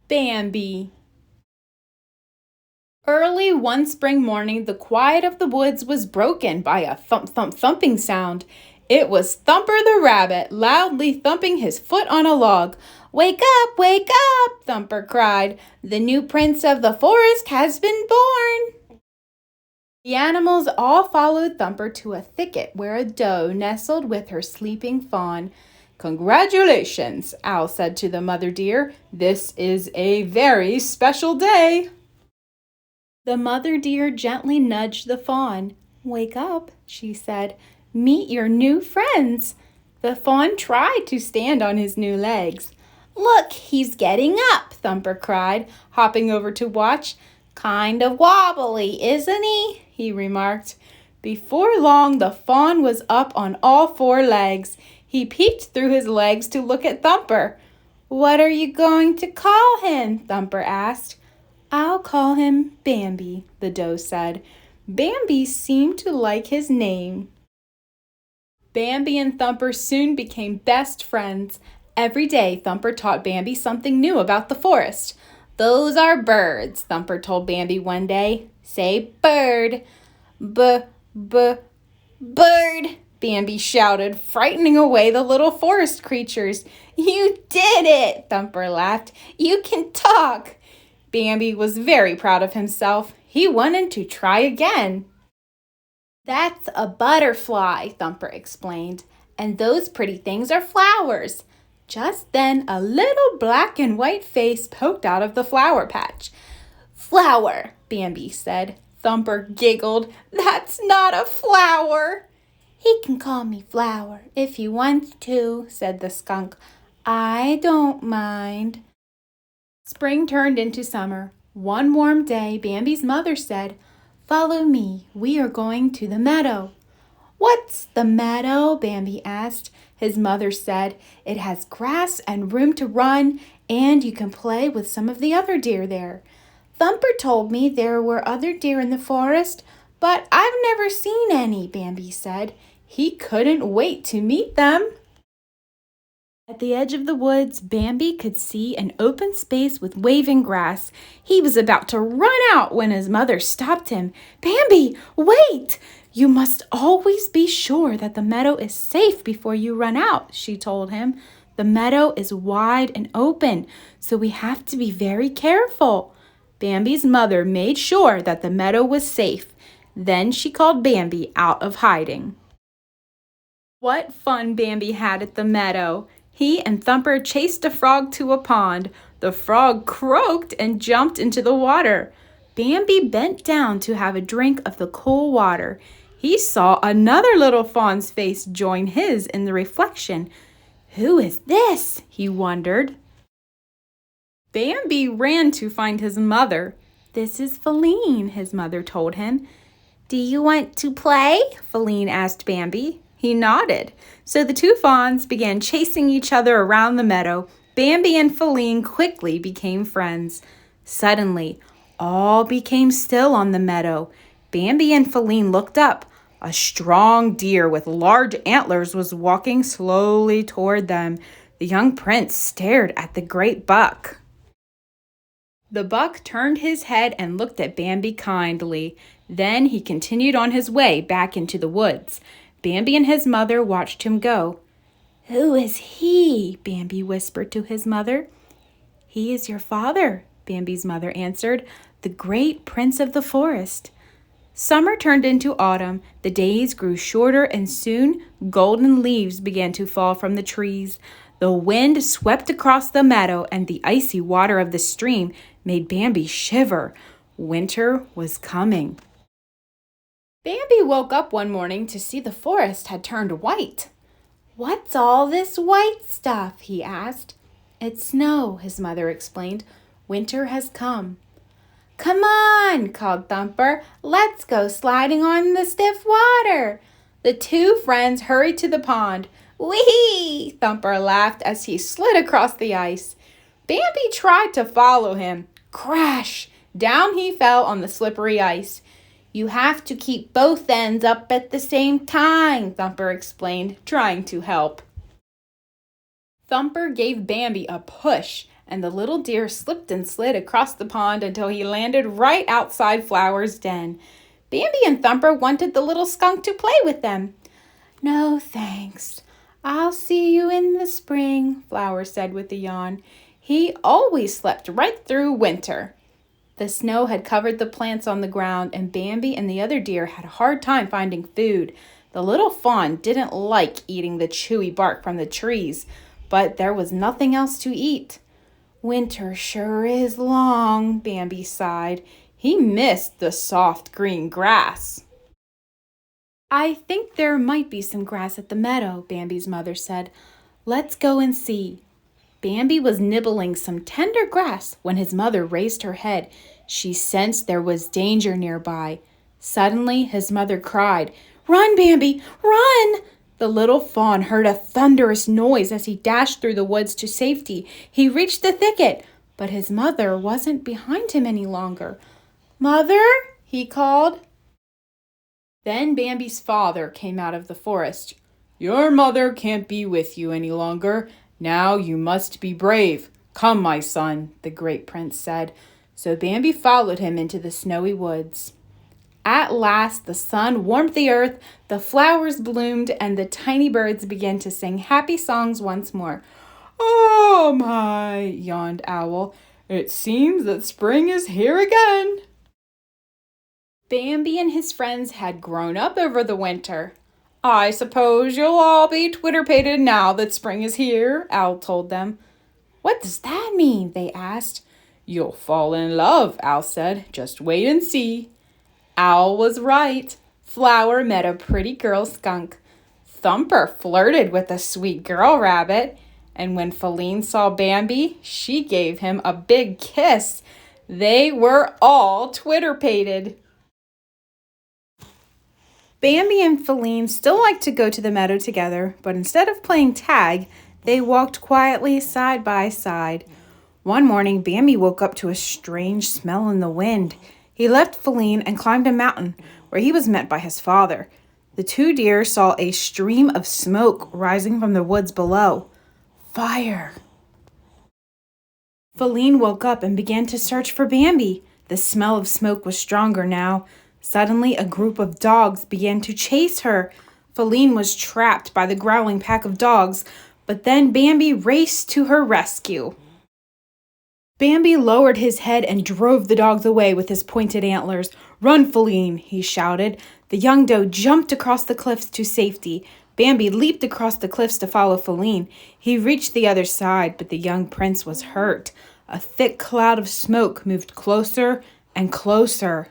Bambi. Early one spring morning, the quiet of the woods was broken by a thumping sound. It was Thumper the rabbit, loudly thumping his foot on a log. Wake up, Thumper cried. The new prince of the forest has been born. The animals all followed Thumper to a thicket where a doe nestled with her sleeping fawn. Congratulations, Owl said to the mother deer. This is a very special day. The mother deer gently nudged the fawn. Wake up, she said. Meet your new friends. The fawn tried to stand on his new legs. Look, he's getting up, Thumper cried, hopping over to watch. Kind of wobbly, isn't he? He remarked. Before long, the fawn was up on all four legs. He peeked through his legs to look at Thumper. What are you going to call him? Thumper asked. I'll call him Bambi, the doe said. Bambi seemed to like his name. Bambi and Thumper soon became best friends. Every day, Thumper taught Bambi something new about the forest. Those are birds, Thumper told Bambi one day. Say bird. Bird, Bambi shouted, frightening away the little forest creatures. You did it, Thumper laughed. You can talk. Bambi was very proud of himself. He wanted to try again. That's a butterfly, Thumper explained, and those pretty things are flowers. Just then, a little black and white face poked out of the flower patch. Flower, Bambi said. Thumper giggled. That's not a flower. He can call me Flower if he wants to, said the skunk. I don't mind. Spring turned into summer. One warm day, Bambi's mother said, Follow me, we are going to the meadow. What's the meadow? Bambi asked. His mother said, It has grass and room to run, and you can play with some of the other deer there. Thumper told me there were other deer in the forest, but I've never seen any, Bambi said. He couldn't wait to meet them. At the edge of the woods, Bambi could see an open space with waving grass. He was about to run out when his mother stopped him. Bambi, wait! You must always be sure that the meadow is safe before you run out, she told him. The meadow is wide and open, so we have to be very careful. Bambi's mother made sure that the meadow was safe. Then she called Bambi out of hiding. What fun Bambi had at the meadow! He and Thumper chased a frog to a pond. The frog croaked and jumped into the water. Bambi bent down to have a drink of the cool water. He saw another little fawn's face join his in the reflection. Who is this? He wondered. Bambi ran to find his mother. This is Feline, his mother told him. Do you want to play? Feline asked Bambi. He nodded. So the two fawns began chasing each other around the meadow. Bambi and Feline quickly became friends. Suddenly, all became still on the meadow. Bambi and Feline looked up. A strong deer with large antlers was walking slowly toward them. The young prince stared at the great buck. The buck turned his head and looked at Bambi kindly. Then he continued on his way back into the woods. Bambi and his mother watched him go. Who is he? Bambi whispered to his mother. He is your father, Bambi's mother answered, the great prince of the forest. Summer turned into autumn. The days grew shorter and soon golden leaves began to fall from the trees. The wind swept across the meadow and the icy water of the stream made Bambi shiver. Winter was coming. Bambi woke up one morning to see the forest had turned white. What's all this white stuff? He asked. It's snow, his mother explained. Winter has come. Come on, called Thumper. Let's go sliding on the stiff water. The two friends hurried to the pond. Whee! Thumper laughed as he slid across the ice. Bambi tried to follow him. Crash! Down he fell on the slippery ice. You have to keep both ends up at the same time, Thumper explained, trying to help. Thumper gave Bambi a push, and the little deer slipped and slid across the pond until he landed right outside Flower's den. Bambi and Thumper wanted the little skunk to play with them. "No, thanks. I'll see you in the spring," Flower said with a yawn. He always slept right through winter. The snow had covered the plants on the ground, and Bambi and the other deer had a hard time finding food. The little fawn didn't like eating the chewy bark from the trees, but there was nothing else to eat. "Winter sure is long," Bambi sighed. He missed the soft green grass. "I think there might be some grass at the meadow," Bambi's mother said. "Let's go and see." Bambi was nibbling some tender grass when his mother raised her head. She sensed there was danger nearby. Suddenly, his mother cried, "Run, Bambi, run!" The little fawn heard a thunderous noise as he dashed through the woods to safety. He reached the thicket, but his mother wasn't behind him any longer. "Mother?" he called. Then Bambi's father came out of the forest. "Your mother can't be with you any longer. Now you must be brave. Come, my son," the great prince said. So Bambi followed him into the snowy woods. At last the sun warmed the earth, the flowers bloomed, and the tiny birds began to sing happy songs once more. "Oh my," yawned Owl. "It seems that spring is here again." Bambi and his friends had grown up over the winter. "I suppose you'll all be twitter-pated now that spring is here," Owl told them. "What does that mean?" they asked. "You'll fall in love," Owl said. "Just wait and see." Owl was right. Flower met a pretty girl skunk. Thumper flirted with a sweet girl rabbit. And when Feline saw Bambi, she gave him a big kiss. They were all twitter-pated. Bambi and Feline still liked to go to the meadow together, but instead of playing tag, they walked quietly side by side. One morning, Bambi woke up to a strange smell in the wind. He left Feline and climbed a mountain, where he was met by his father. The two deer saw a stream of smoke rising from the woods below. Fire! Feline woke up and began to search for Bambi. The smell of smoke was stronger now. Suddenly, a group of dogs began to chase her. Feline was trapped by the growling pack of dogs, but then Bambi raced to her rescue. Bambi lowered his head and drove the dogs away with his pointed antlers. "Run, Feline," he shouted. The young doe jumped across the cliffs to safety. Bambi leaped across the cliffs to follow Feline. He reached the other side, but the young prince was hurt. A thick cloud of smoke moved closer and closer.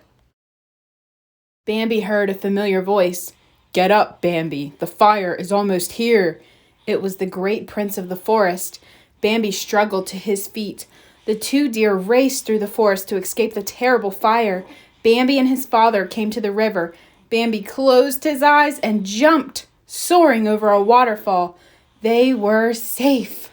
Bambi heard a familiar voice. "Get up, Bambi. The fire is almost here." It was the great prince of the forest. Bambi struggled to his feet. The two deer raced through the forest to escape the terrible fire. Bambi and his father came to the river. Bambi closed his eyes and jumped, soaring over a waterfall. They were safe.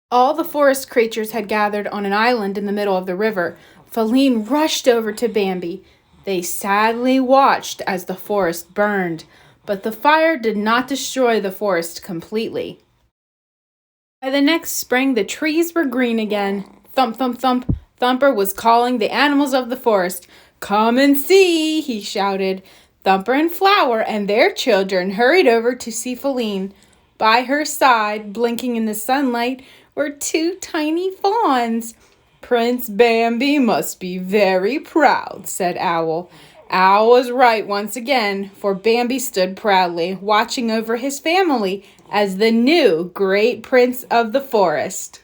All the forest creatures had gathered on an island in the middle of the river. Feline rushed over to Bambi. They sadly watched as the forest burned, but the fire did not destroy the forest completely. By the next spring, the trees were green again. Thump, thump, thump. Thumper was calling the animals of the forest. "Come and see," he shouted. Thumper and Flower and their children hurried over to see Feline. By her side, blinking in the sunlight, were two tiny fawns. "Prince Bambi must be very proud," said Owl. Owl was right once again, for Bambi stood proudly, watching over his family as the new great prince of the forest.